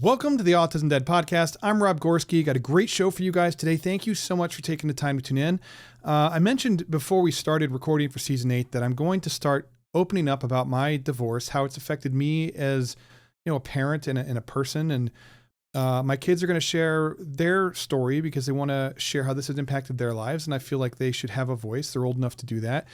Welcome to the Autism Dead podcast. I'm Rob Gorski. Got a great show for you guys today. Thank you so much for taking the time to tune in. I mentioned before we started recording for season 8 that I'm going to start opening up about my divorce, how it's affected me as a parent and a person. And my kids are going to share their story because they want to share how this has impacted their lives. And I feel like they should have a voice. They're old enough to do that.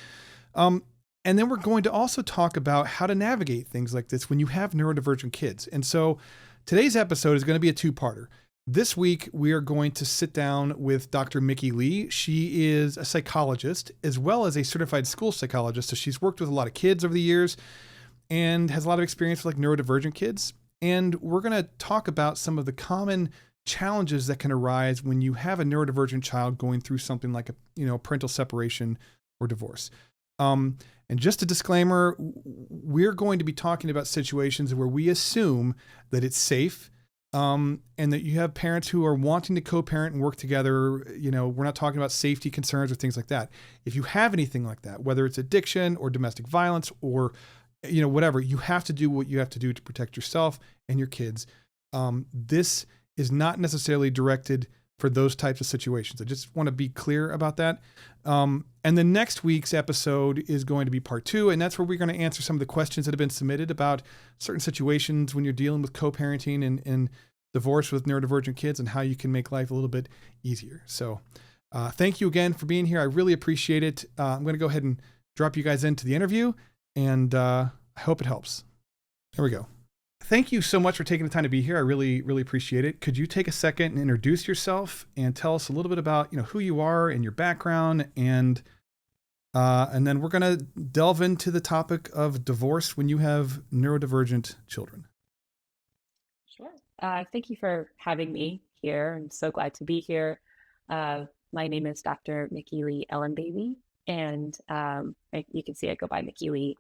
And then we're going to also talk about how to navigate things like this when you have neurodivergent kids. And so today's episode is going to be a two-parter. This week, we are going to sit down with Dr. Mickey Lee. She is a psychologist as well as a certified school psychologist. So she's worked with a lot of kids over the years and has a lot of experience with like neurodivergent kids. And we're going to talk about some of the common challenges that can arise when you have a neurodivergent child going through something like a parental separation or divorce. And just a disclaimer, we're going to be talking about situations where we assume that it's safe, and that you have parents who are wanting to co-parent and work together. We're not talking about safety concerns or things like that. If you have anything like that, whether it's addiction or domestic violence or, whatever, you have to do what you have to do to protect yourself and your kids. This is not necessarily directed for those types of situations. I just want to be clear about that. And the next week's episode is going to be part 2. And that's where we're going to answer some of the questions that have been submitted about certain situations when you're dealing with co-parenting and divorce with neurodivergent kids and how you can make life a little bit easier. So thank you again for being here. I really appreciate it. I'm going to go ahead and drop you guys into the interview, and I hope it helps. There we go. Thank you so much for taking the time to be here. I really, really appreciate it. Could you take a second and introduce yourself and tell us a little bit about, who you are and your background, and then we're going to delve into the topic of divorce when you have neurodivergent children. Sure. Thank you for having me here. I'm so glad to be here. My name is Dr. Mickey Lee Ellenbaby, and you can see I go by Mickey Lee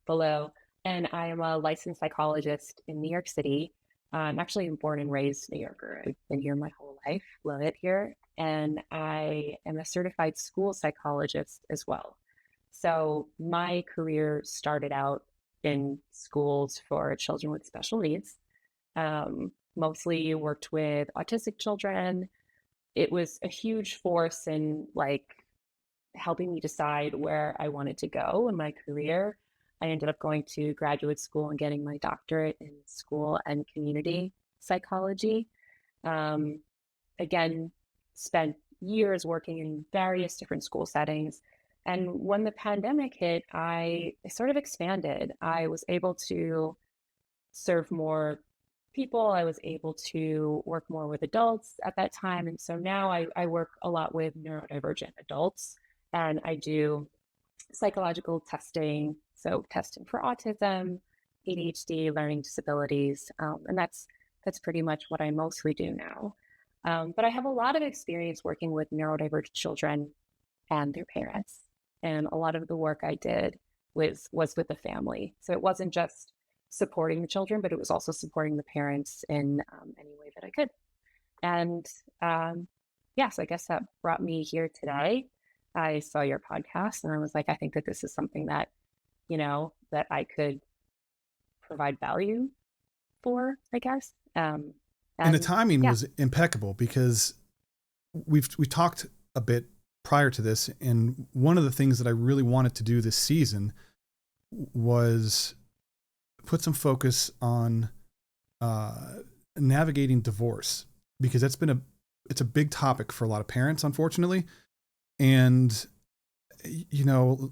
below. And I am a licensed psychologist in New York City. I'm actually born and raised New Yorker. I've been here my whole life, love it here. And I am a certified school psychologist as well. So my career started out in schools for children with special needs. Mostly worked with autistic children. It was a huge force in helping me decide where I wanted to go in my career. I ended up going to graduate school and getting my doctorate in school and community psychology. Again, spent years working in various different school settings. And when the pandemic hit, I sort of expanded. I was able to serve more people. I was able to work more with adults at that time. And so now I work a lot with neurodivergent adults, and I do psychological testing. So testing for autism, ADHD, learning disabilities, and that's pretty much what I mostly do now. But I have a lot of experience working with neurodivergent children and their parents, and a lot of the work I did was with the family. So it wasn't just supporting the children, but it was also supporting the parents in any way that I could. And so I guess that brought me here today. I saw your podcast, and I was like, I think that this is something that that I could provide value for, I guess. And the timing was impeccable because we talked a bit prior to this. And one of the things that I really wanted to do this season was put some focus on navigating divorce, because it's a big topic for a lot of parents, unfortunately. And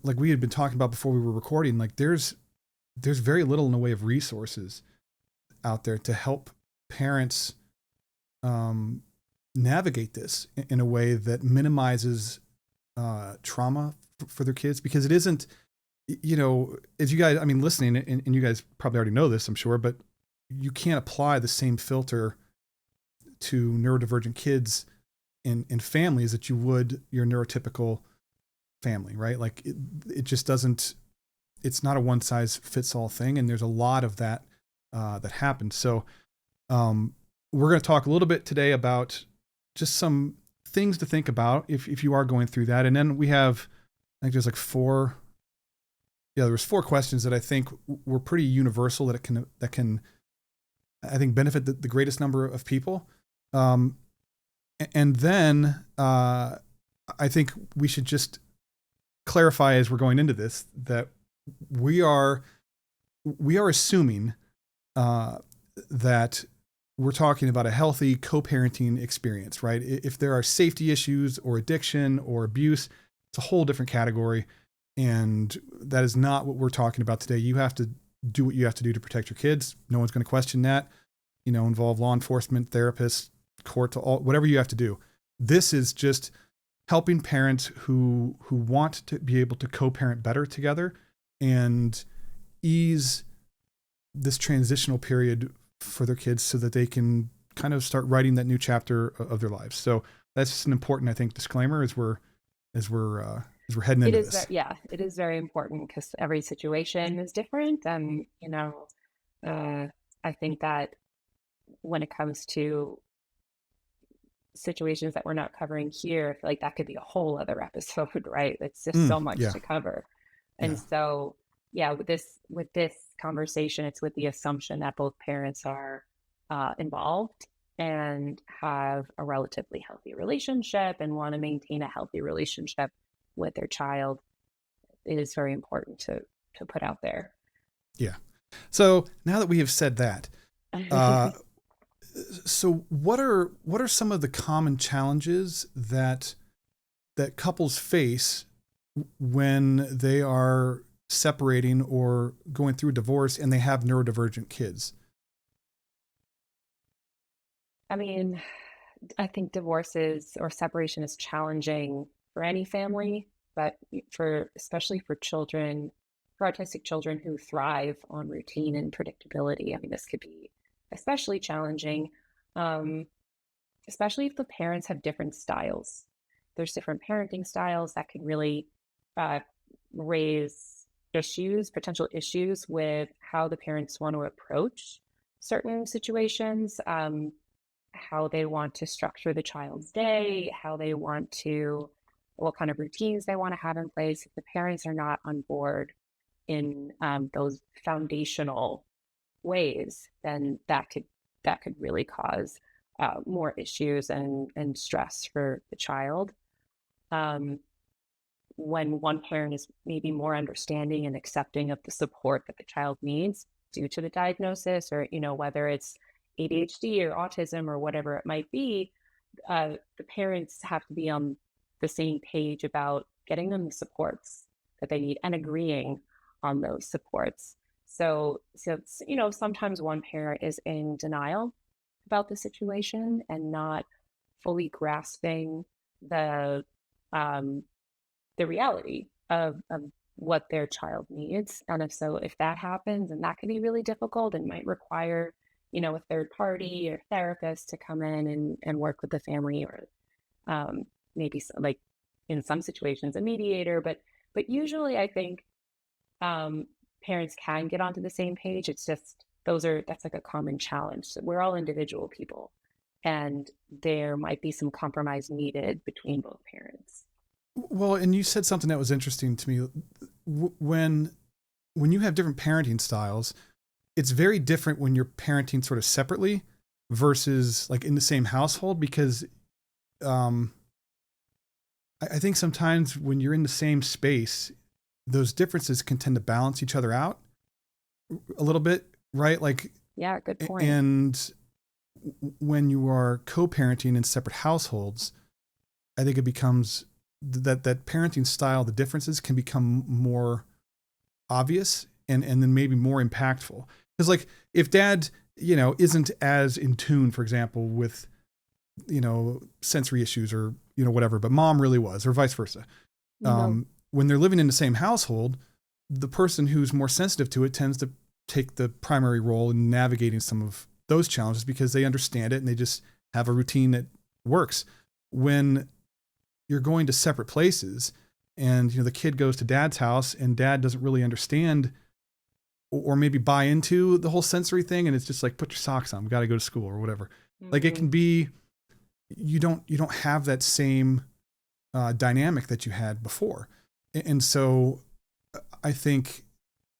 like we had been talking about before we were recording, like there's very little in the way of resources out there to help parents navigate this in a way that minimizes trauma for their kids, because it isn't, as you guys, listening, and you guys probably already know this, I'm sure, but you can't apply the same filter to neurodivergent kids in families that you would your neurotypical family, right? Like it just doesn't, it's not a one size fits all thing. And there's a lot of that that happens. So we're going to talk a little bit today about just some things to think about if you are going through that. And then we have, I think there's there was 4 questions that I think were pretty universal that can I think, benefit the greatest number of people. And then I think we should just clarify as we're going into this that we are assuming that we're talking about a healthy co-parenting experience, right? If there are safety issues or addiction or abuse, it's a whole different category. And that is not what we're talking about today. You have to do what you have to do to protect your kids. No one's going to question that. Involve law enforcement, therapists, court, whatever you have to do. This is just helping parents who want to be able to co-parent better together and ease this transitional period for their kids so that they can kind of start writing that new chapter of their lives. So that's just an important, I think, disclaimer as we're heading into this. It is very important because every situation is different. And, I think that when it comes to situations that we're not covering here, I feel like that could be a whole other episode, right? It's just so much to cover. And so, with this conversation, it's with the assumption that both parents are involved and have a relatively healthy relationship and want to maintain a healthy relationship with their child. It is very important to put out there. Yeah. So now that we have said that, so what are some of the common challenges that couples face when they are separating or going through a divorce and they have neurodivergent kids? I mean, I think divorces or separation is challenging for any family, but especially for children, for autistic children who thrive on routine and predictability. I mean, this could be especially challenging, especially if the parents have different styles. There's different parenting styles that can really raise potential issues with how the parents want to approach certain situations, how they want to structure the child's day, what kind of routines they want to have in place. If the parents are not on board in those foundational ways, then that could really cause more issues and stress for the child. When one parent is maybe more understanding and accepting of the support that the child needs due to the diagnosis, or whether it's ADHD or autism or whatever it might be, the parents have to be on the same page about getting them the supports that they need and agreeing on those supports. So sometimes one parent is in denial about the situation and not fully grasping the reality of what their child needs. And if that happens, and that can be really difficult and might require, a third party or therapist to come in and work with the family, or maybe like in some situations a mediator, but usually I think parents can get onto the same page. It's just that's like a common challenge. So we're all individual people, and there might be some compromise needed between both parents. Well, and you said something that was interesting to me. When you have different parenting styles, it's very different when you're parenting sort of separately versus like in the same household, because I think sometimes when you're in the same space, those differences can tend to balance each other out a little bit, right? Like, yeah, good point. And when you are co-parenting in separate households, I think it becomes that parenting style, the differences can become more obvious and then maybe more impactful. Because like if dad, isn't as in tune, for example, with, sensory issues or, whatever, but mom really was, or vice versa. When they're living in the same household, the person who's more sensitive to it tends to take the primary role in navigating some of those challenges because they understand it and they just have a routine that works. When you're going to separate places and, the kid goes to dad's house and dad doesn't really understand or maybe buy into the whole sensory thing. And it's just like, put your socks on, we got to go to school or whatever. Mm-hmm. Like it can be, you don't have that same dynamic that you had before. And so I think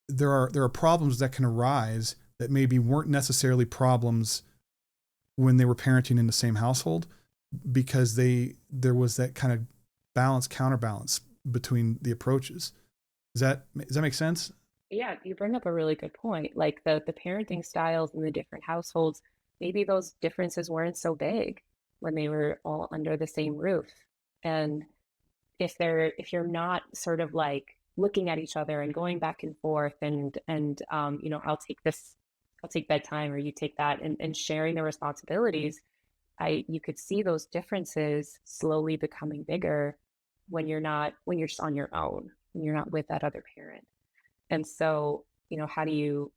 there are problems that can arise that maybe weren't necessarily problems when they were parenting in the same household, because there was that kind of counterbalance between the approaches. Does that make sense? Yeah, you bring up a really good point. Like the parenting styles in the different households, maybe those differences weren't so big when they were all under the same roof. And if you're not sort of like looking at each other and going back and forth and I'll take bedtime or you take that, and sharing the responsibilities, you could see those differences slowly becoming bigger when you're just on your own, when you're not with that other parent. And so, how do you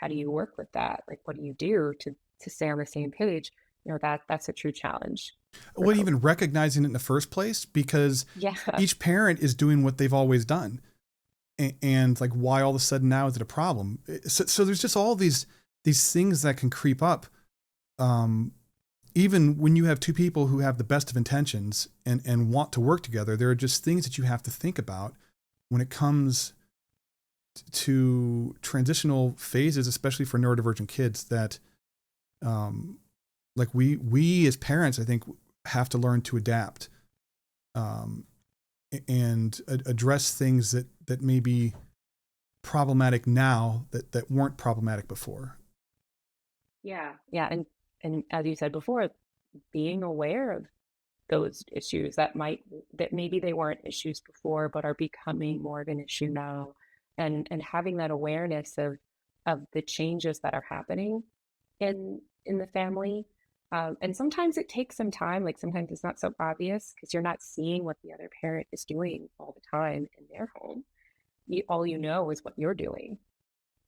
work with that? Like, what do you do to stay on the same page? That's a true challenge for What, even coping. recognizing it in the first place, because Yeah. each parent is doing what they've always done. And like, why all of a sudden now is it a problem? So there's just all these things that can creep up. Even when you have two people who have the best of intentions and want to work together, there are just things that you have to think about when it comes to transitional phases, especially for neurodivergent kids, that like we as parents, I think, have to learn to adapt and address things that may be problematic now that weren't problematic before. Yeah. Yeah. And as you said before, being aware of those issues that maybe they weren't issues before, but are becoming more of an issue now. And having that awareness of the changes that are happening in the family. And sometimes it takes some time. Like sometimes it's not so obvious because you're not seeing what the other parent is doing all the time in their home. All you know is what you're doing.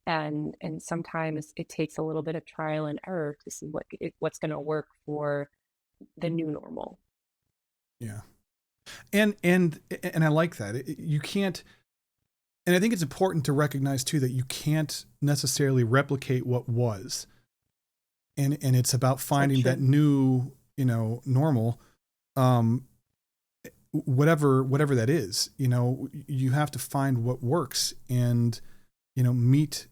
And sometimes it takes a little bit of trial and error to see what's going to work for the new normal. Yeah. And I like that. You can't, and I think it's important to recognize too that you can't necessarily replicate what was. And it's about So finding that true. new, normal, whatever that is. You have to find what works and, meet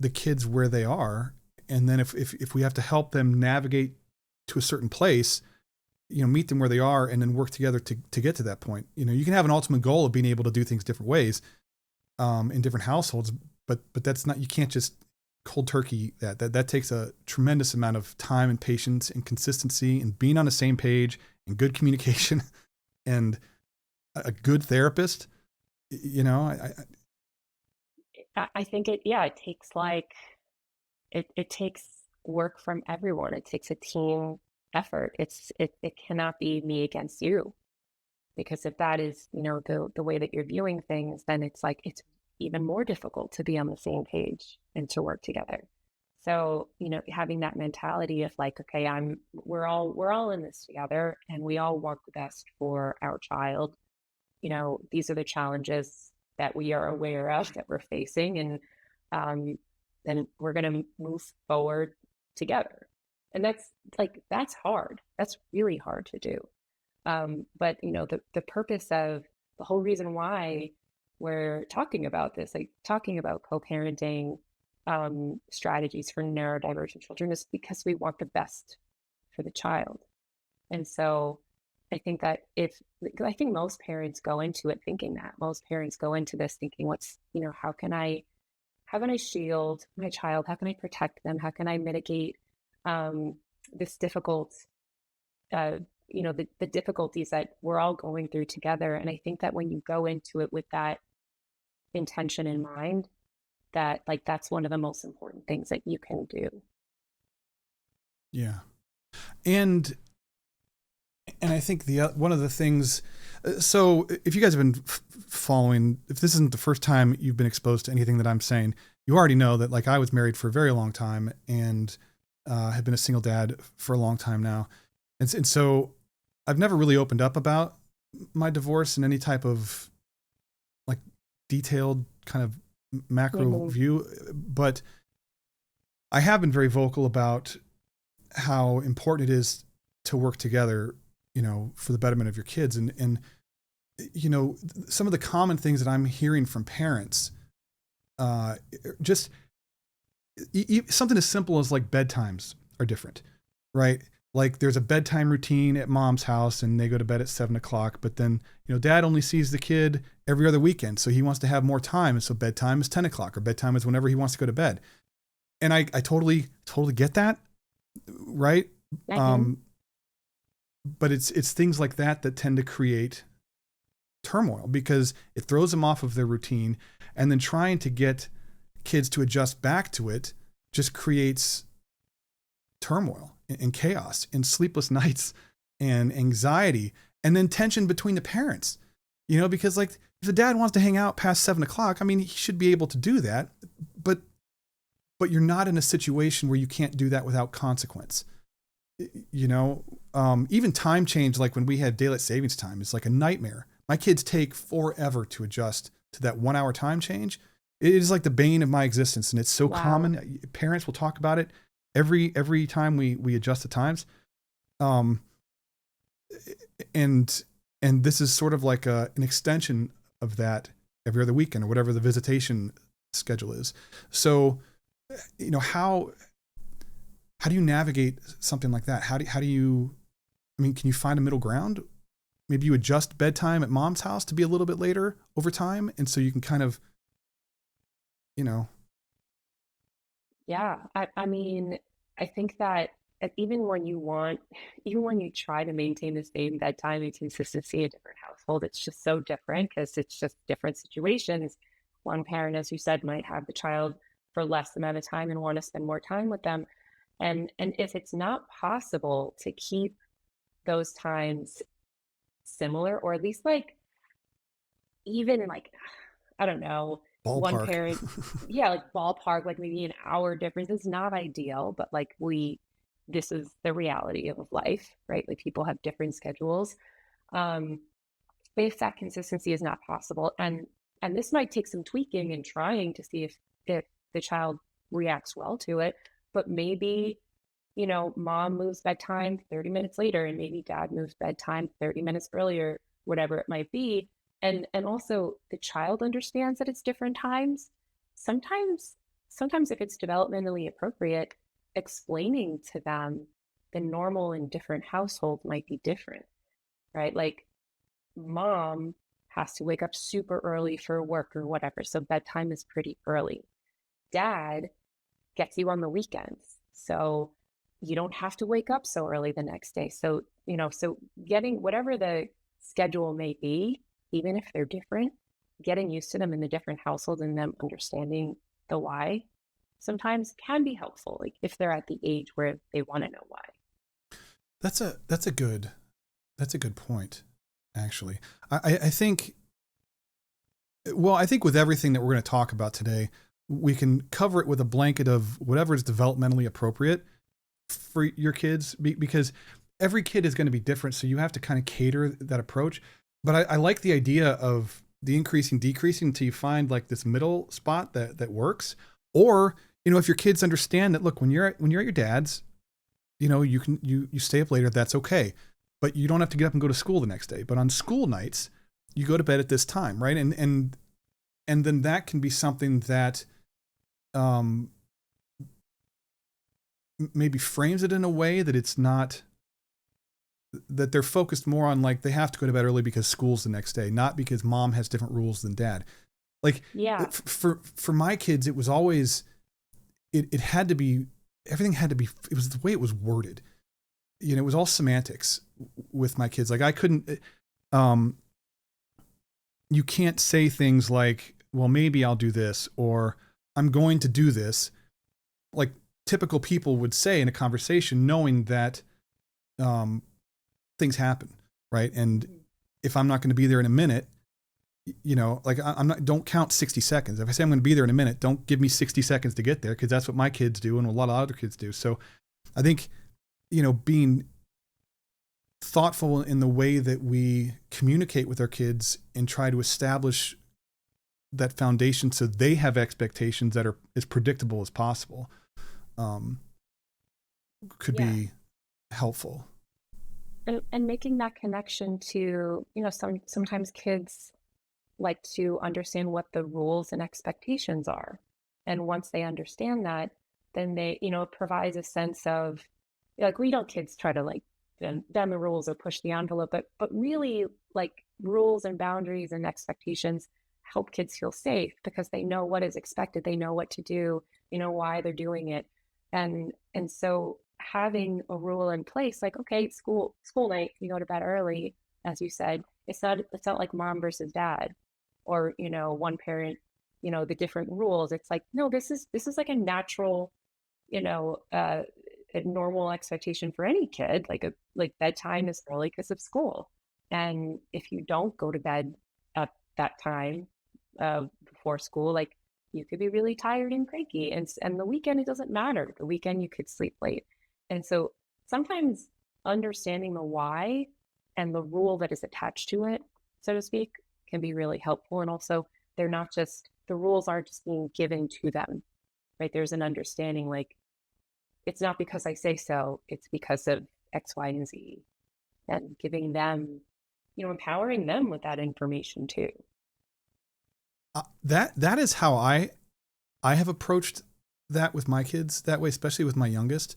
the kids where they are. And then if we have to help them navigate to a certain place, meet them where they are and then work together to get to that point. You can have an ultimate goal of being able to do things different ways, in different households, but that's not, you can't just cold turkey that takes a tremendous amount of time and patience and consistency and being on the same page and good communication and a good therapist. I think it takes it takes work from everyone. It takes a team effort. It cannot be me against you, because if that is, the way that you're viewing things, then it's like it's even more difficult to be on the same page and to work together. So, having that mentality of like, okay, we're all in this together and we all want the best for our child. These are the challenges that we are aware of that we're facing, and then we're going to move forward together. And that's hard. That's really hard to do. But the purpose of the whole reason why we're talking about this, like talking about co-parenting strategies for neurodivergent children, is because we want the best for the child. And so I think most parents go into it thinking that. Most parents go into this thinking, how can I shield my child? How can I protect them? How can I mitigate this difficult uh, the difficulties that we're all going through together. And I think that when you go into it with that intention in mind, that's one of the most important things that you can do. Yeah. And I think one of the things, so if you guys have been following, if this isn't the first time you've been exposed to anything that I'm saying, you already know that like I was married for a very long time and have been a single dad for a long time now. And so I've never really opened up about my divorce in any type of like detailed kind of macro Mm-hmm. view, but I have been very vocal about how important it is to work together, for the betterment of your kids. And some of the common things that I'm hearing from parents, just something as simple as like bedtimes are different, right? Like there's a bedtime routine at mom's house and they go to bed at 7 o'clock, but then, dad only sees the kid every other weekend. So he wants to have more time. And so bedtime is 10 o'clock or bedtime is whenever he wants to go to bed. And I totally get that. Right. Mhm. But it's things like that that tend to create turmoil because it throws them off of their routine, and then trying to get kids to adjust back to it just creates turmoil and chaos and sleepless nights and anxiety, and then tension between the parents, because like if the dad wants to hang out past 7 o'clock, I mean, he should be able to do that, but you're not in a situation where you can't do that without consequence. Even time change, like when we had daylight savings time, is like a nightmare. My kids take forever to adjust to that 1 hour time change. It is like the bane of my existence. And it's so Wow. common. Parents will talk about it every time we adjust the times. Um, and, and this is sort of like an extension of that every other weekend or whatever the visitation schedule is. So, how do you navigate something like that? How do you, I mean, can you find a middle ground? Maybe you adjust bedtime at mom's house to be a little bit later over time. And so you can kind of, you know, Yeah. I mean, I think that even when even when you try to maintain the same bedtime and consistency in a different household, it's just so different because it's just different situations. One parent, as you said, might have the child for less amount of time and want to spend more time with them. And if it's not possible to keep those times similar, or at least like even like, I don't know, one ballpark. parent, yeah, like ballpark, like maybe an hour difference is not ideal, but like this is the reality of life, right? Like people have different schedules. Um, but if that consistency is not possible, and this might take some tweaking and trying to see if the child reacts well to it, but maybe, mom moves bedtime 30 minutes later and maybe dad moves bedtime 30 minutes earlier, whatever it might be. And also the child understands that it's different times. Sometimes sometimes if it's developmentally appropriate, explaining to them the normal in different households might be different, right? Like mom has to wake up super early for work or whatever, so bedtime is pretty early. Dad gets you on the weekends. So you don't have to wake up so early the next day. So, so getting whatever the schedule may be, even if they're different, getting used to them in the different households and them understanding the why sometimes can be helpful. Like if they're at the age where they want to know why. That's a good point, actually. I think, well, I think with everything that we're going to talk about today, we can cover it with a blanket of whatever is developmentally appropriate for your kids, because every kid is going to be different. So you have to kind of cater that approach. But I like the idea of the increasing, decreasing until you find like this middle spot that works. Or, if your kids understand that, look, when you're at your dad's, you stay up later, that's okay. But you don't have to get up and go to school the next day. But on school nights, you go to bed at this time, right? And then that can be something that um, maybe frames it in a way that it's not, that they're focused more on like they have to go to bed early because school's the next day, not because mom has different rules than dad. Like Yeah. for my kids, it was always, it had to be, everything had to be, it was the way it was worded. It was all semantics with my kids. Like I couldn't, you can't say things like, well, maybe I'll do this, or I'm going to do this, like typical people would say in a conversation, knowing that things happen, right? And if I'm not going to be there in a minute, like I'm not, don't count 60 seconds. If I say I'm going to be there in a minute, don't give me 60 seconds to get there, because that's what my kids do and a lot of other kids do. So I think, being thoughtful in the way that we communicate with our kids and try to establish that foundation so they have expectations that are as predictable as possible, could Yeah. be helpful. And making that connection to, sometimes kids like to understand what the rules and expectations are. And once they understand that, then they, it provides a sense of, like, we don't kids try to like bend the rules or push the envelope, but really, like, rules and boundaries and expectations help kids feel safe because they know what is expected, they know what to do, why they're doing it. And so having a rule in place, like, okay, school night, you go to bed early, as you said, it's not like mom versus dad, or one parent, the different rules. It's like, no, this is like a natural, you know uh a normal expectation for any kid. Like bedtime is early because of school, and if you don't go to bed at that time, before school, like, you could be really tired and cranky, and the weekend, it doesn't matter. The weekend you could sleep late. And so sometimes understanding the why and the rule that is attached to it, so to speak, can be really helpful. And also, the rules aren't just being given to them, right? There's an understanding, like, it's not because I say so, it's because of X, Y, and Z. And giving them, empowering them with that information too. That is how I have approached that with my kids that way, especially with my youngest.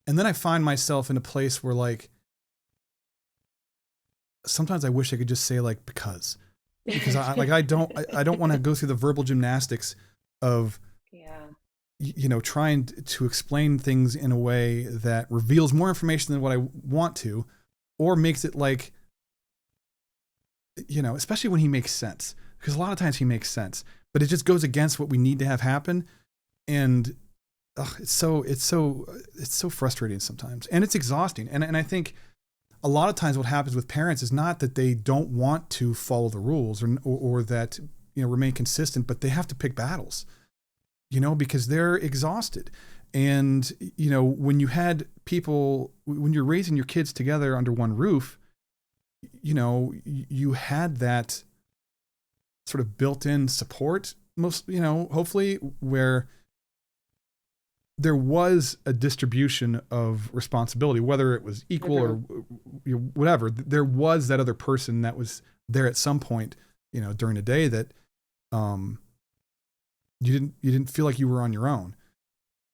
And then I find myself in a place where, like, sometimes I wish I could just say, like, because I don't want to go through the verbal gymnastics of, Yeah. trying to explain things in a way that reveals more information than what I want to, or makes it like, especially when he makes sense, because a lot of times he makes sense, but it just goes against what we need to have happen. And it's so frustrating sometimes, and it's exhausting. And I think a lot of times what happens with parents is not that they don't want to follow the rules or that, remain consistent, but they have to pick battles, because they're exhausted. And, when you're raising your kids together under one roof, you had that sort of built-in support, hopefully, where there was a distribution of responsibility, whether it was equal or whatever. There was that other person that was there at some point, during the day, that you didn't feel like you were on your own.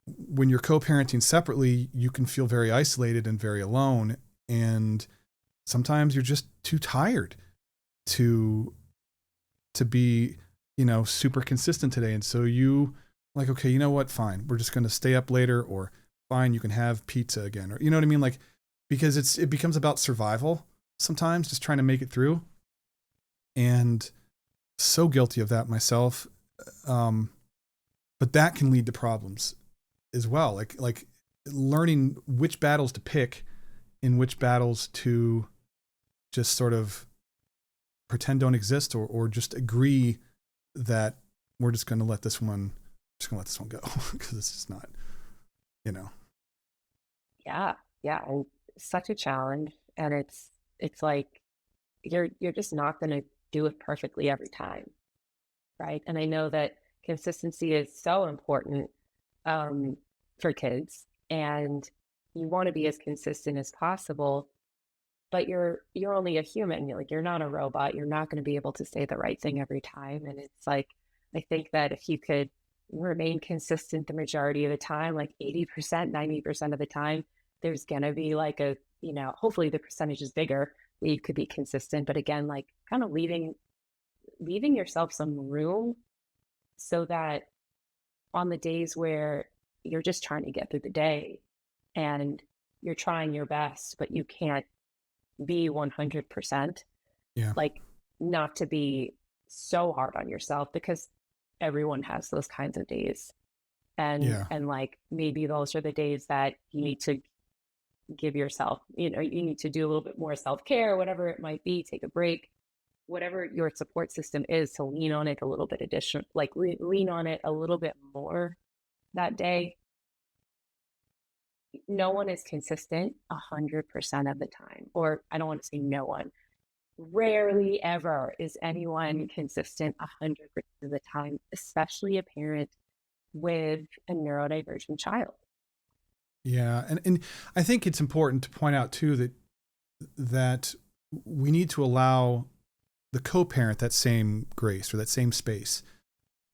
When you're co-parenting separately, you can feel very isolated and very alone, and sometimes you're just too tired to be, super consistent today. And so you, like, okay, you know what? Fine. We're just going to stay up later, or fine, you can have pizza again, or, you know what I mean? Like, because it becomes about survival sometimes, just trying to make it through. And so guilty of that myself. But that can lead to problems as well. Like learning which battles to pick and which battles to just sort of pretend don't exist, or just agree that we're just going to let this one go because it's just not, Yeah. And such a challenge. And it's like, you're just not going to do it perfectly every time. Right. And I know that consistency is so important, for kids, and you want to be as consistent as possible, but you're only a human. You're not a robot. You're not going to be able to say the right thing every time. And it's like, I think that if you could remain consistent the majority of the time, like 80%, 90% of the time, there's going to be like hopefully the percentage is bigger that you could be consistent. But again, like, kind of leaving yourself some room, so that on the days where you're just trying to get through the day and you're trying your best, but you can't be 100%, Yeah. like, not to be so hard on yourself, because everyone has those kinds of days. And like, maybe those are the days that you need to give yourself, you need to do a little bit more self-care, whatever it might be, take a break, whatever your support system is, to lean on it a little bit lean on it a little bit more that day. No one is consistent 100% of the time, or I don't want to say no one. Rarely ever is anyone consistent 100% of the time, especially a parent with a neurodivergent child. Yeah. And I think it's important to point out too, that we need to allow the co-parent that same grace or that same space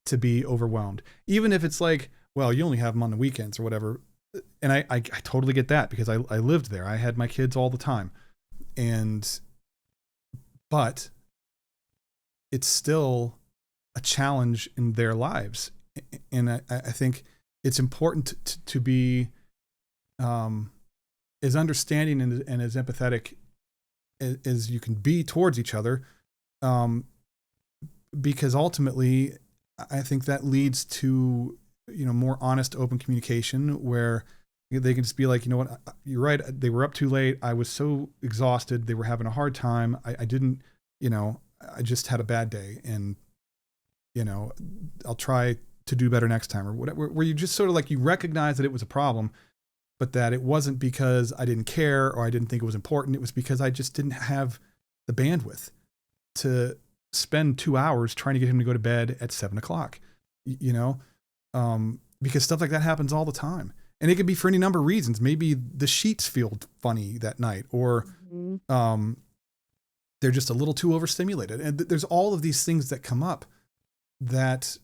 to be overwhelmed. Even if it's like well, you only have them on the weekends or whatever. And I totally get that because I lived there. I had my kids all the time. But it's still a challenge in their lives. And I think it's important to be as understanding and as empathetic as you can be towards each other. Because ultimately, I think that leads to, more honest, open communication where they can just be like, you know what, you're right. They were up too late. I was so exhausted. They were having a hard time. I didn't, I just had a bad day, and, I'll try to do better next time, or whatever, where you just sort of like, you recognize that it was a problem, but that it wasn't because I didn't care or I didn't think it was important. It was because I just didn't have the bandwidth to spend 2 hours trying to get him to go to bed at 7:00, because stuff like that happens all the time. And it could be for any number of reasons. Maybe the sheets feel funny that night, or they're just a little too overstimulated. And there's all of these things that come up that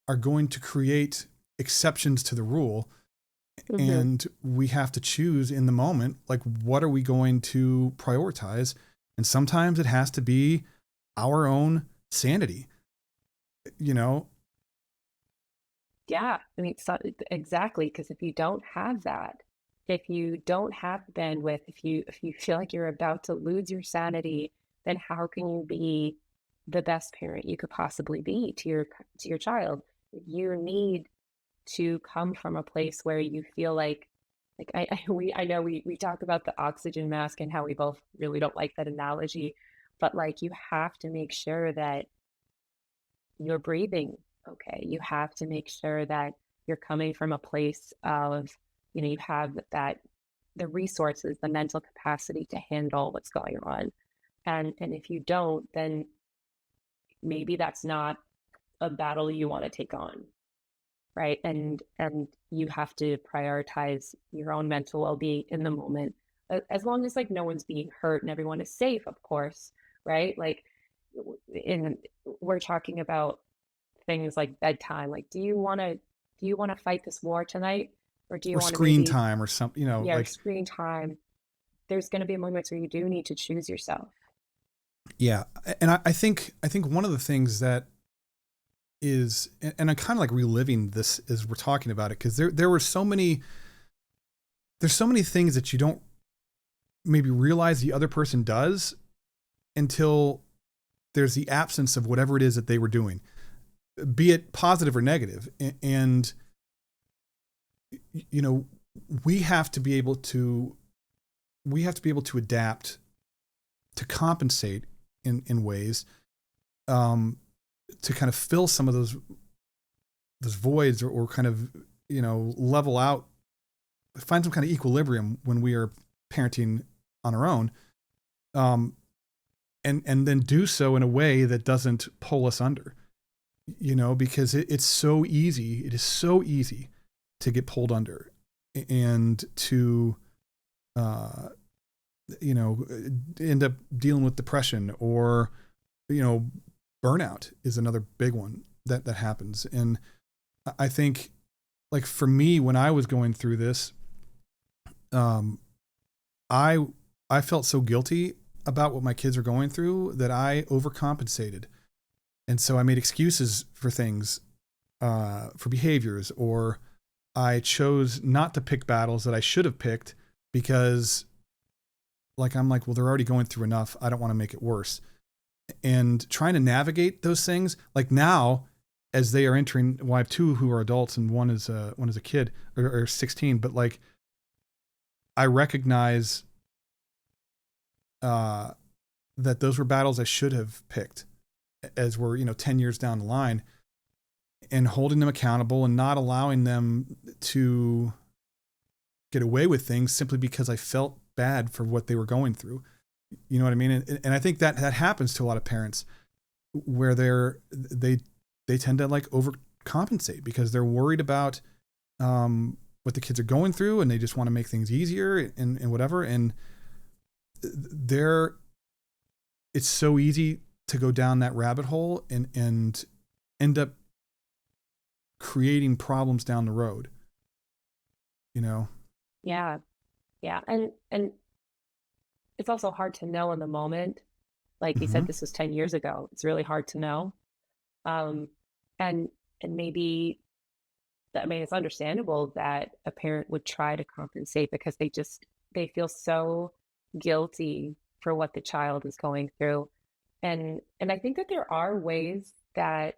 are going to create exceptions to the rule. And we have to choose in the moment, like, what are we going to prioritize? And sometimes it has to be our own sanity, Yeah, I mean, exactly. Because if you don't have that, if you don't have the bandwidth, if you feel like you're about to lose your sanity, then how can you be the best parent you could possibly be to your child? You need to come from a place where you feel like I know we talk about the oxygen mask and how we both really don't like that analogy, but like, you have to make sure that you're breathing okay. You have to make sure that you're coming from a place of, you have the resources, the mental capacity to handle what's going on. And if you don't, then maybe that's not a battle you want to take on. Right. And you have to prioritize your own mental well-being in the moment, as long as like no one's being hurt and everyone is safe, of course. Right. Like, we're talking about things like bedtime. Like, do you want to fight this war tonight? Or do you or want to screen maybe, time or something, yeah, like, screen time? There's going to be moments where you do need to choose yourself. yeah. And I think one of the things that is, and I'm kind of like reliving this as we're talking about it, because there's so many things that you don't maybe realize the other person does until there's the absence of whatever it is that they were doing, be it positive or negative. And, we have to be able to adapt, to compensate in ways, to kind of fill some of those voids, or kind of, level out, find some kind of equilibrium when we are parenting on our own. And then do so in a way that doesn't pull us under, because it's so easy. It is so easy to get pulled under and to, end up dealing with depression, or, burnout is another big one that happens. And I think, like, for me, when I was going through this, I felt so guilty about what my kids are going through that I overcompensated. And so I made excuses for things, for behaviors, or I chose not to pick battles that I should have picked because, like, I'm like, well, they're already going through enough. I don't want to make it worse. And trying to navigate those things, like, now, as they are entering, well, I have two who are adults and one is a kid, or 16, but like, I recognize that those were battles I should have picked as we're, 10 years down the line, and holding them accountable and not allowing them to get away with things simply because I felt bad for what they were going through. You know what I mean? And I think that happens to a lot of parents, where they tend to like overcompensate because they're worried about what the kids are going through, and they just want to make things easier and whatever. And it's so easy to go down that rabbit hole and end up creating problems down the road, you know? Yeah. Yeah. And it's also hard to know in the moment. Like you Hmm. said, this was 10 years ago. It's really hard to know. Um, and and maybe I mean, it's understandable that a parent would try to compensate because they feel so guilty for what the child is going through. And I think that there are ways to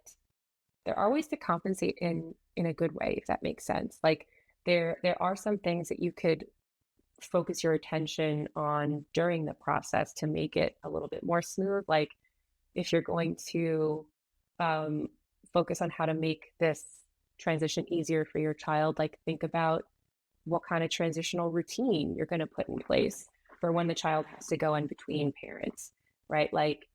compensate in a good way, if that makes sense. Like there are some things that you could focus your attention on during the process to make it a little bit more smooth. Like if you're going to um, focus on how to make this transition easier for your child, like think about what kind of transitional routine you're going to put in place for when the child has to go in between parents, right? Like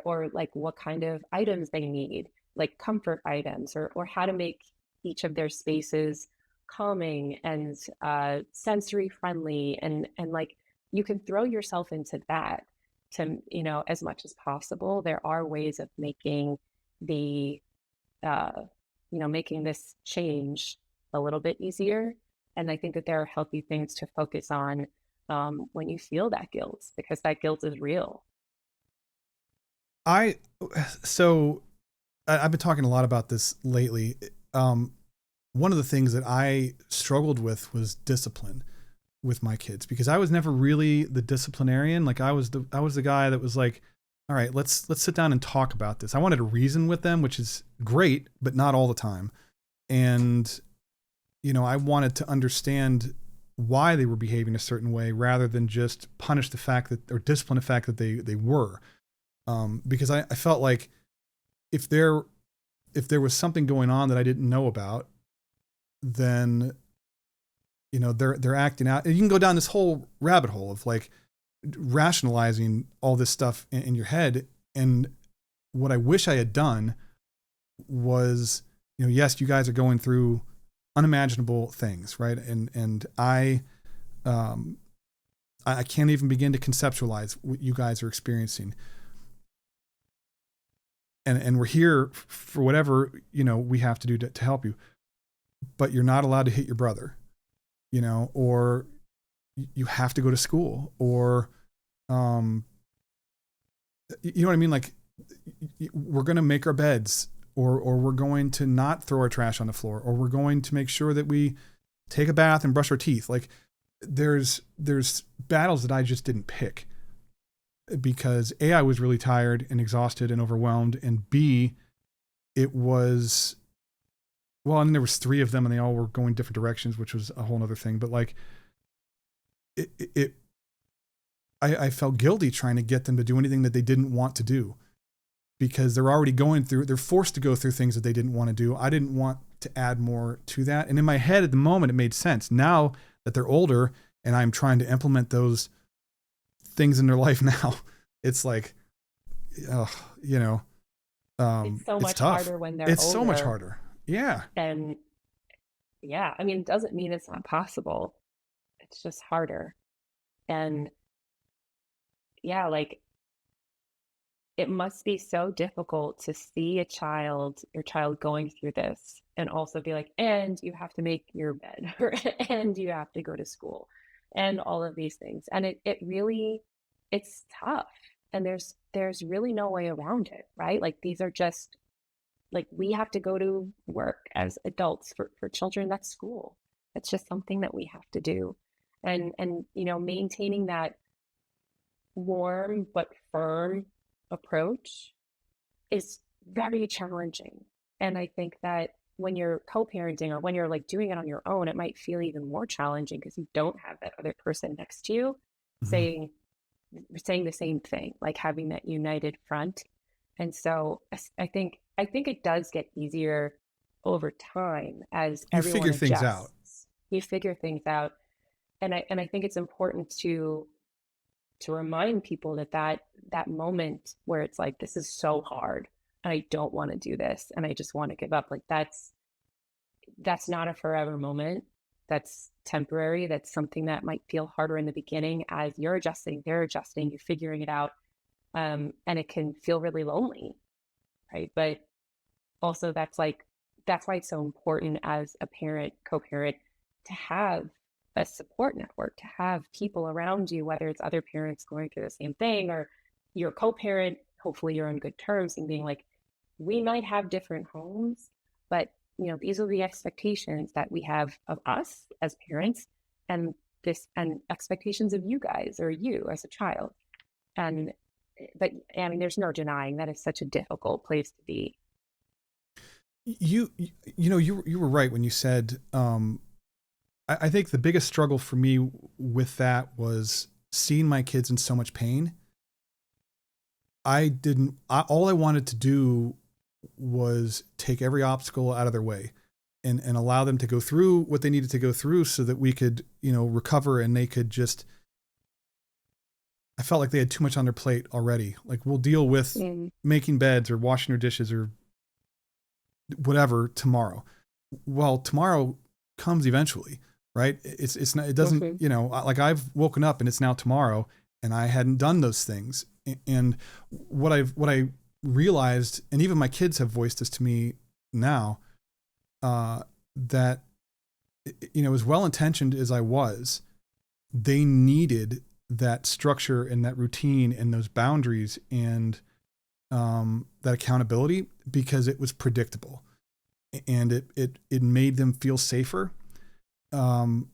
or like what kind of items they need, like comfort items, or how to make each of their spaces calming and sensory friendly, and like you can throw yourself into that to, as much as possible. There are ways of making the uh, making this change a little bit easier. And I think that there are healthy things to focus on when you feel that guilt, because that guilt is real. I, so I've been talking a lot about this lately. Um, One of the things that I struggled with was discipline with my kids, because I was never really the disciplinarian. Like I was the guy that was like, all right, let's sit down and talk about this. I wanted to reason with them, which is great, but not all the time. And, I wanted to understand why they were behaving a certain way rather than just punish the fact that, or discipline the fact that they were. Because I felt like if there was something going on that I didn't know about, then they're acting out. And you can go down this whole rabbit hole of like rationalizing all this stuff in your head. And what I wish I had done was, yes, you guys are going through unimaginable things, right? And I can't even begin to conceptualize what you guys are experiencing. And we're here for whatever, we have to do to help you, but you're not allowed to hit your brother, or you have to go to school, or, you know what I mean? Like we're going to make our beds, or we're going to not throw our trash on the floor, or we're going to make sure that we take a bath and brush our teeth. Like there's battles that I just didn't pick because A, I was really tired and exhausted and overwhelmed. And B, it was, well, and there was 3 of them and they all were going different directions, which was a whole nother thing. But like I felt guilty trying to get them to do anything that they didn't want to do, because they're forced to go through things that they didn't want to do. I didn't want to add more to that. And in my head at the moment, it made sense. Now that they're older and I'm trying to implement those things in their life now, it's like, It's so it's much tough. harder when they're It's older. so much harder. Yeah. And yeah, I mean, it doesn't mean it's not possible. It's just harder. And yeah, like it must be so difficult to see your child going through this, and also be like, and you have to make your bed, and you have to go to school, and all of these things. And it really, it's tough. And there's really no way around it, right? Like these are just, like we have to go to work as adults. For children, that's school. It's just something that we have to do. And maintaining that warm but firm approach is very challenging. And I think that when you're co-parenting, or when you're like doing it on your own, it might feel even more challenging because you don't have that other person next to you Mm-hmm. saying the same thing, like having that united front. And so I think it does get easier over time as You everyone figure things out. adjusts. You figure things out. And I think it's important to remind people that moment where it's like, this is so hard and I don't want to do this and I just want to give up. Like that's not a forever moment. That's temporary. That's something that might feel harder in the beginning as you're adjusting, they're adjusting, you're figuring it out. And it can feel really lonely, right? But also that's like that's why it's so important as a parent, co-parent, to have a support network, to have people around you, whether it's other parents going through the same thing or your co-parent, hopefully you're on good terms, and being like, we might have different homes, but these are the expectations that we have of us as parents, and expectations of you guys or you as a child. But I mean, there's no denying that it's such a difficult place to be. You were right when you said, I think the biggest struggle for me with that was seeing my kids in so much pain. All I wanted to do was take every obstacle out of their way and allow them to go through what they needed to go through so that we could, recover, and they could just, I felt like they had too much on their plate already. Like, we'll deal with making beds or washing their dishes or whatever tomorrow. Well, tomorrow comes eventually, right? It's not, it doesn't, like, I've woken up and it's now tomorrow and I hadn't done those things. And what I realized, and even my kids have voiced this to me now, that, as well-intentioned as I was, they needed that structure and that routine and those boundaries and that accountability, because it was predictable and it made them feel safer. In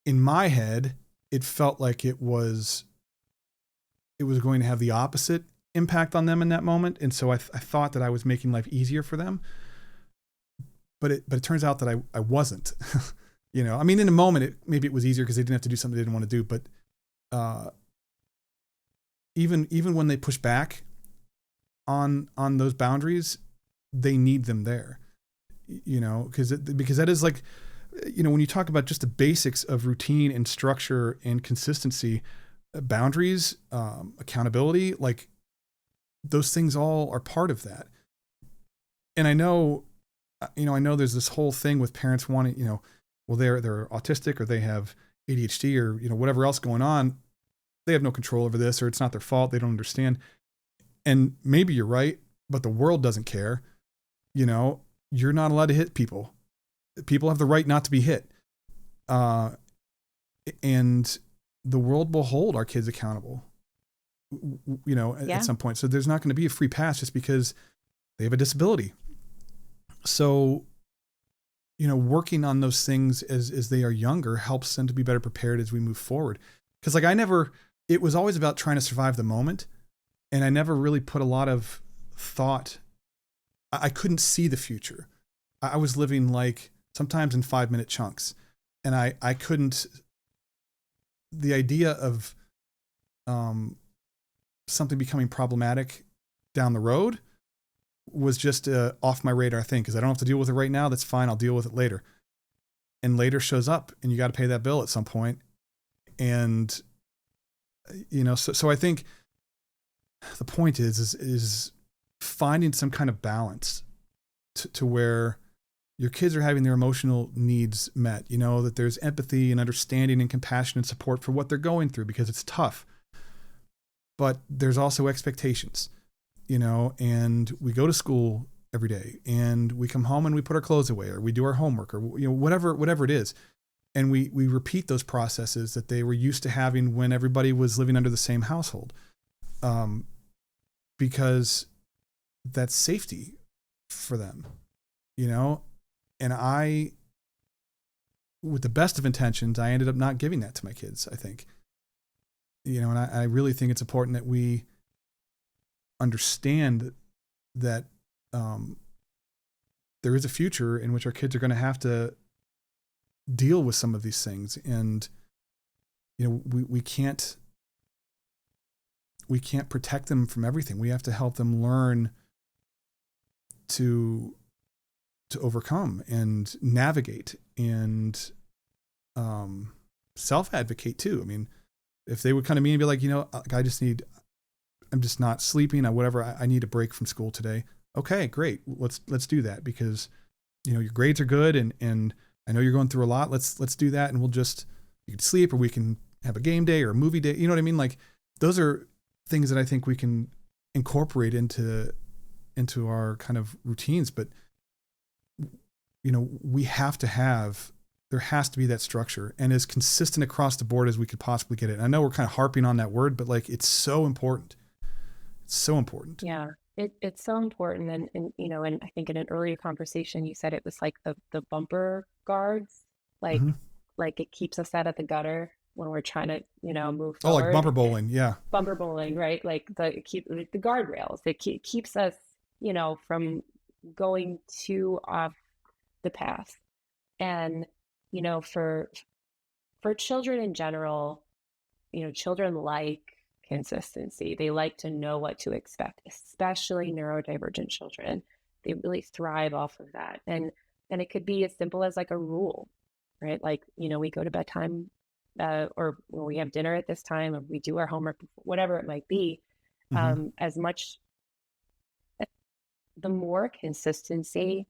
my head, it felt like it was going to have the opposite impact on them in that moment. And so I thought that I was making life easier for them, but it turns out that I wasn't. I mean, in a moment, maybe it was easier because they didn't have to do something they didn't want to do. But even when they push back on those boundaries, they need them there. Because that is like, when you talk about just the basics of routine and structure and consistency, boundaries, accountability, like those things all are part of that. And I know there's this whole thing with parents wanting, well, they're autistic or they have ADHD or, whatever else going on. They have no control over this, or it's not their fault. They don't understand. And maybe you're right, but the world doesn't care. You're not allowed to hit people. People have the right not to be hit. And the world will hold our kids accountable, at some point. So there's not going to be a free pass just because they have a disability. So, working on those things as they are younger helps them to be better prepared as we move forward. Because it was always about trying to survive the moment. And I never really put a lot of thought. I couldn't see the future. I was living like sometimes in 5-minute chunks. And I couldn't, the idea of something becoming problematic down the road was just off my radar thing, because I don't have to deal with it right now. That's fine. I'll deal with it later. And later shows up and you got to pay that bill at some point. And, so I think the point is finding some kind of balance to where your kids are having their emotional needs met, that there's empathy and understanding and compassion and support for what they're going through, because it's tough. But there's also expectations, and we go to school every day and we come home and we put our clothes away, or we do our homework, or, whatever it is. And we repeat those processes that they were used to having when everybody was living under the same household. Because that's safety for them, and I, with the best of intentions, I ended up not giving that to my kids, I think. And I really think it's important that we understand that there is a future in which our kids are going to have to deal with some of these things. And, we can't protect them from everything. We have to help them learn to overcome and navigate and self-advocate too. I mean, if they would come to me and be like, I'm just not sleeping, I need a break from school today. Okay, great. Let's do that, because, your grades are good and I know you're going through a lot. Let's do that. And you can sleep, or we can have a game day or a movie day. You know what I mean? Like, those are things that I think we can incorporate into our kind of routines. But we have to have, there has to be that structure and as consistent across the board as we could possibly get it. And I know we're kind of harping on that word, but like, it's so important. It's so important. Yeah, it's so important. And I think in an earlier conversation, you said it was like the bumper guards, like, Mm-hmm. like it keeps us out of the gutter when we're trying to, move Oh, like forward. bumper bowling. Yeah. Bumper bowling, right? Like the guardrails. It keeps us, from going too off the path. And, for children in general, children like consistency. They like to know what to expect, especially neurodivergent children. They really thrive off of that. And it could be as simple as like a rule, right? Like, we go to bedtime, or when we have dinner at this time, or we do our homework, whatever it might be. Mm-hmm. As much, the more consistency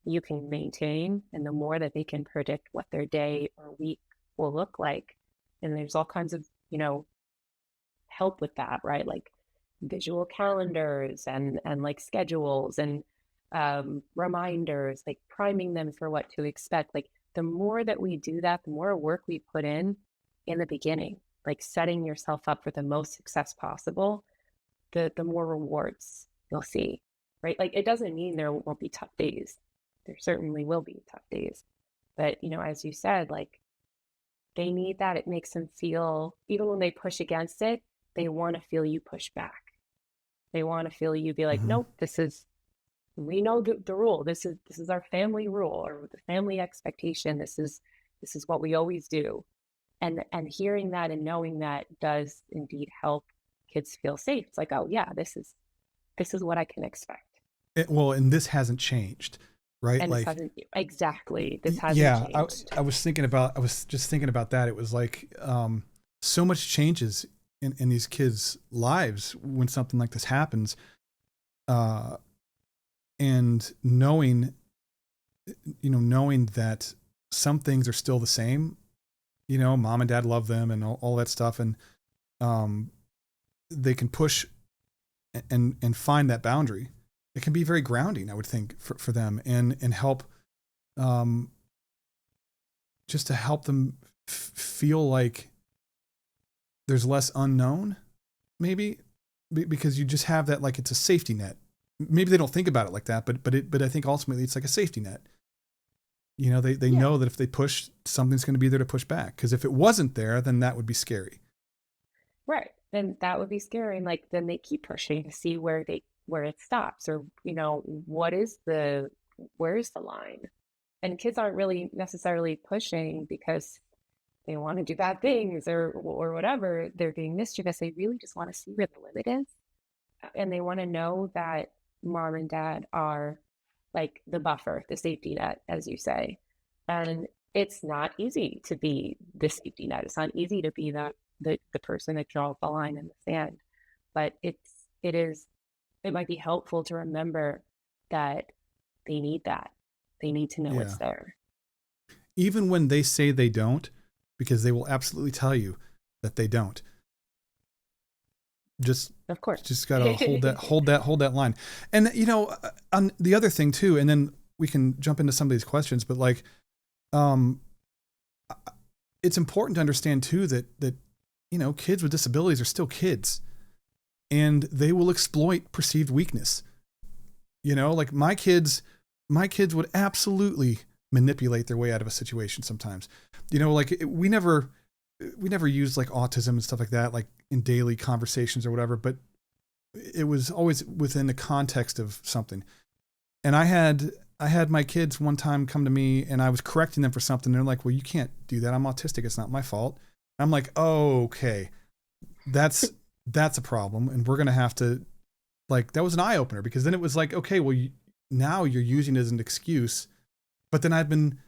you can maintain, and the more that they can predict what their day or week will look like. And there's all kinds of, help with that, right? Like visual calendars and like schedules and reminders, like priming them for what to expect. Like the more that we do that, the more work we put in the beginning, like setting yourself up for the most success possible, the more rewards you'll see, right? Like it doesn't mean there won't be tough days. There certainly will be tough days. But, as you said, like they need that. It makes them feel, even when they push against it, they want to feel you push back. They want to feel you be like, Mm-hmm. nope, we know the rule. This is our family rule or the family expectation. This is what we always do. And hearing that and knowing that does indeed help kids feel safe. It's like, oh yeah, this is what I can expect. And this hasn't changed, right? And like, this hasn't yeah, changed. I was just thinking about that. It was like, so much changes in these kids' lives when something like this happens. And knowing that some things are still the same, mom and dad love them and all that stuff. And, they can push and find that boundary. It can be very grounding, I would think, for them and help, just to help them feel like there's less unknown, maybe because you just have that, like, it's a safety net. Maybe they don't think about it like that, but I think ultimately it's like a safety net. They Yeah. know that if they push, something's going to be there to push back. Because if it wasn't there, then that would be scary. Right. Then that would be scary. And like, then they keep pushing to see where it stops or, where's the line? And kids aren't really necessarily pushing because they want to do bad things or whatever. They're being mischievous. They really just want to see where the limit is. And they want to know that mom and dad are like the buffer, the safety net, as you say. And it's not easy to be the safety net. It's not easy to be the person that draws the line in the sand. But it might be helpful to remember that they need that. They need to know it's there. Even when they say they don't, because they will absolutely tell you that they don't. Of course. Just gotta hold that line. And on the other thing too, and then we can jump into some of these questions, but like, it's important to understand too that kids with disabilities are still kids, and they will exploit perceived weakness. Like my kids would absolutely manipulate their way out of a situation sometimes. Like we never used like autism and stuff like that, like in daily conversations or whatever, but it was always within the context of something. And I had my kids one time come to me and I was correcting them for something. They're like, well, you can't do that. I'm autistic. It's not my fault. I'm like, oh, okay. That's a problem. And we're going to have to, like, that was an eye opener, because then it was like, okay, well, now you're using it as an excuse. But then I've been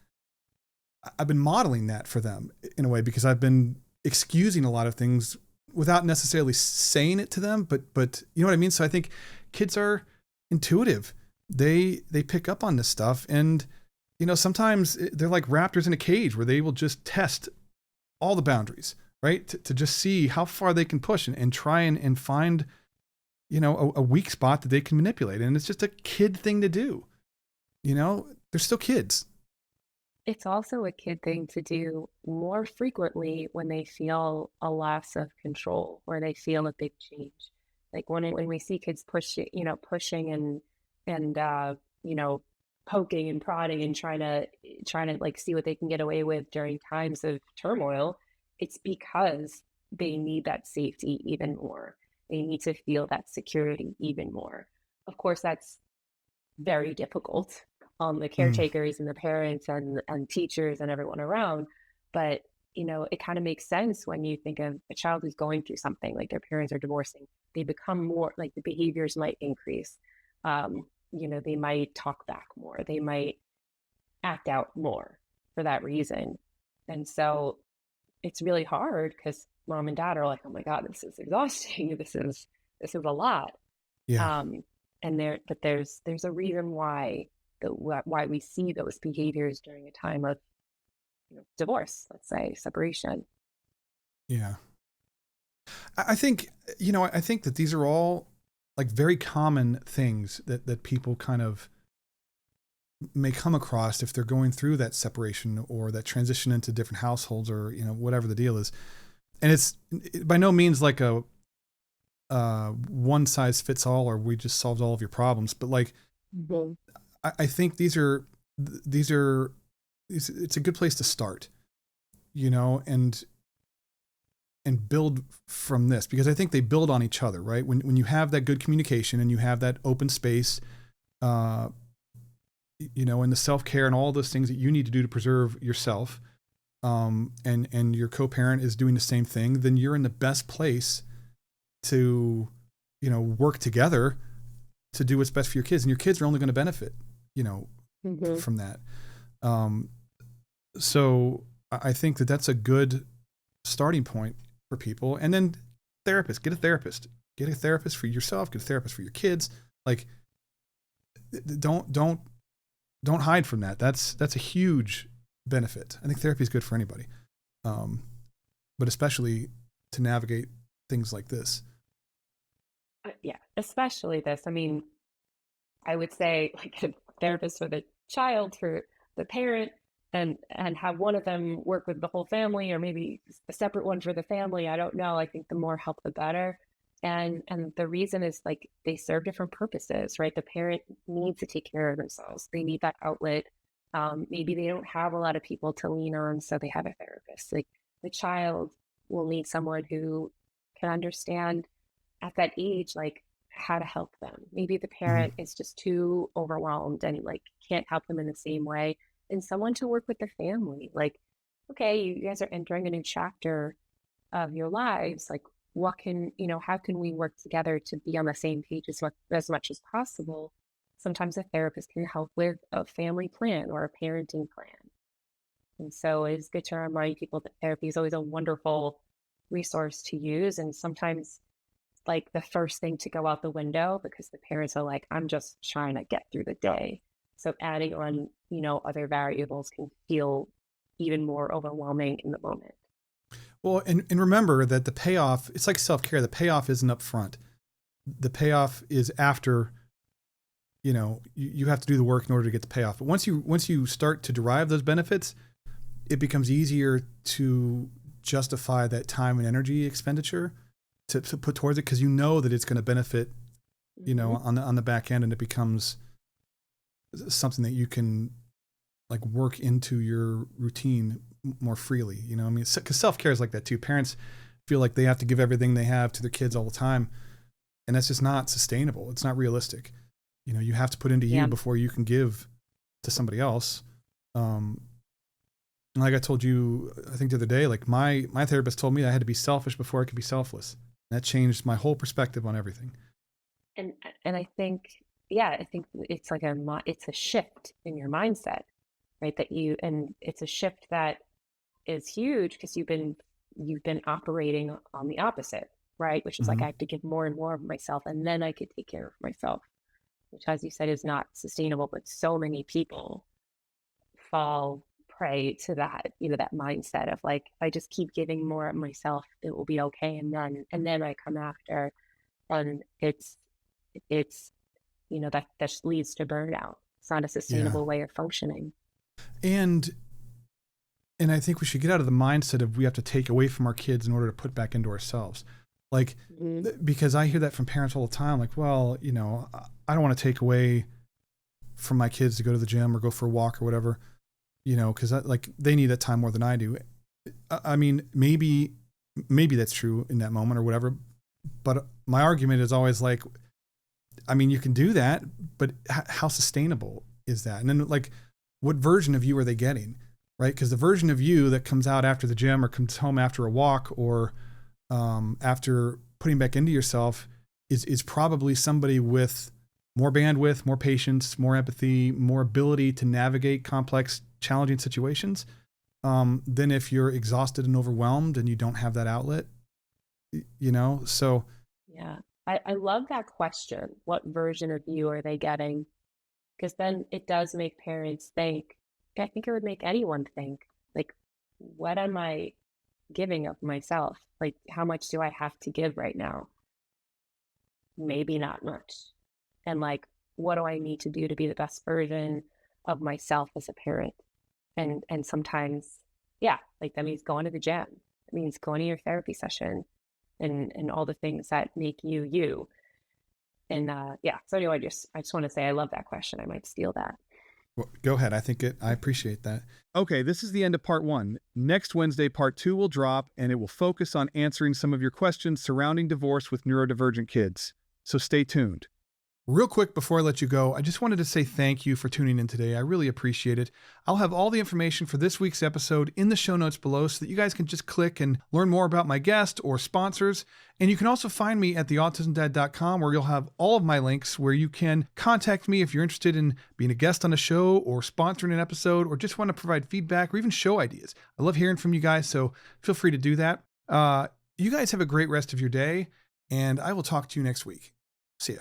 modeling that for them in a way, because I've been excusing a lot of things without necessarily saying it to them, but you know what I mean? So I think kids are intuitive. They pick up on this stuff, and sometimes they're like raptors in a cage where they will just test all the boundaries, right? To just see how far they can push and try and find, a weak spot that they can manipulate. And it's just a kid thing to do. they're still kids. It's also a kid thing to do more frequently when they feel a loss of control or they feel a big change. Like when we see kids pushing and you know, poking and prodding and trying to like see what they can get away with during times of turmoil, it's because they need that safety even more. They need to feel that security even more. Of course, that's very difficult on the Mm, caretakers and the parents and teachers and everyone around. But, it kind of makes sense when you think of a child who's going through something like their parents are divorcing. They become more like the behaviors might increase. They might talk back more. They might act out more for that reason. And so it's really hard because mom and dad are like, oh my God, this is exhausting. This is a lot. yeah. Um, but there's a reason why we see those behaviors during a time of divorce, let's say separation. Yeah. I think, I think that these are all like very common things that people kind of may come across if they're going through that separation or that transition into different households or, whatever the deal is. And it's by no means like a one size fits all, or we just solved all of your problems. But like, Mhm. I think it's a good place to start, and build from this, because I think they build on each other, right? When you have that good communication and you have that open space, and the self-care and all those things that you need to do to preserve yourself, and your co-parent is doing the same thing, then you're in the best place to, work together to do what's best for your kids, and your kids are only going to benefit, Mhm. from that. So I think that that's a good starting point for people. And then get a therapist for yourself, get a therapist for your kids. Like, don't hide from that. That's a huge benefit. I think therapy is good for anybody. But especially to navigate things like this. Yeah, especially this. I mean, I would say like a therapist for the child, for the parent, and have one of them work with the whole family, or maybe a separate one for the family. I don't know. I think the more help, the better. And the reason is like they serve different purposes, right? The parent needs to take care of themselves. They need that outlet. Maybe they don't have a lot of people to lean on, so they have a therapist. Like the child will need someone who can understand at that age, like how to help them. Maybe the Mm-hmm. parent is just too overwhelmed and like can't help them in the same way. And someone to work with the family. Like, okay, you guys are entering a new chapter of your lives. Like, how can we work together to be on the same page as much as possible? Sometimes a therapist can help with a family plan or a parenting plan. And so it's good to remind people that therapy is always a wonderful resource to use. And sometimes like the first thing to go out the window because the parents are like, I'm just trying to get through the day. So adding on, other variables can feel even more overwhelming in the moment. Well, and remember that the payoff, it's like self-care. The payoff isn't up front. The payoff is after, you have to do the work in order to get the payoff. But once you start to derive those benefits, it becomes easier to justify that time and energy expenditure to put towards it, because you know that it's going to benefit, Mm-hmm. on the back end, and it becomes something that you can like work into your routine more freely. I mean, because self-care is like that too. Parents feel like they have to give everything they have to their kids all the time, and that's just not sustainable. It's not realistic. You have to put into you Yeah. before you can give to somebody else. And like I told you, I think the other day, like my therapist told me I had to be selfish before I could be selfless. That changed my whole perspective on everything. And and I think, yeah, I think it's like it's a shift in your mindset, right? And it's a shift that is huge because you've been operating on the opposite, right? Which is like Mm-hmm. I have to give more and more of myself, and then I could take care of myself, which, as you said, is not sustainable. But so many people fall prey to that mindset of like, I just keep giving more of myself, it will be okay, and then I come after, and it's that just leads to burnout. It's not a sustainable way of functioning. And I think we should get out of the mindset of we have to take away from our kids in order to put back into ourselves. Like, because I hear that from parents all the time, like, well, you know, I don't want to take away from my kids to go to the gym or go for a walk or whatever, you know, because like they need that time more than I do. I mean, maybe that's true in that moment or whatever. But my argument is always like, I mean, you can do that, but how sustainable is that? And then like, what version of you are they getting? Right? Because the version of you that comes out after the gym or comes home after a walk or after putting back into yourself is probably somebody with more bandwidth, more patience, more empathy, more ability to navigate complex, challenging situations than if you're exhausted and overwhelmed and you don't have that outlet, you know? So Yeah. I love that question. What version of you are they getting? Because then it does make parents think. I think it would make anyone think, like, what am I giving of myself? Like, how much do I have to give right now? Maybe not much. And like, what do I need to do to be the best version of myself as a parent? And sometimes, yeah, like that means going to the gym. It means going to your therapy session and all the things that make you you. And yeah, so anyway, I just want to say I love that question. I might steal that. well, go ahead. I appreciate that. Okay, this is the end of part 1. Next Wednesday, part 2 will drop, and it will focus on answering some of your questions surrounding divorce with neurodivergent kids. So stay tuned. Real quick before I let you go, I just wanted to say thank you for tuning in today. I really appreciate it. I'll have all the information for this week's episode in the show notes below so that you guys can just click and learn more about my guest or sponsors. And you can also find me at theautismdad.com where you'll have all of my links where you can contact me if you're interested in being a guest on a show or sponsoring an episode or just want to provide feedback or even show ideas. I love hearing from you guys, so feel free to do that. You guys have a great rest of your day, and I will talk to you next week. See ya.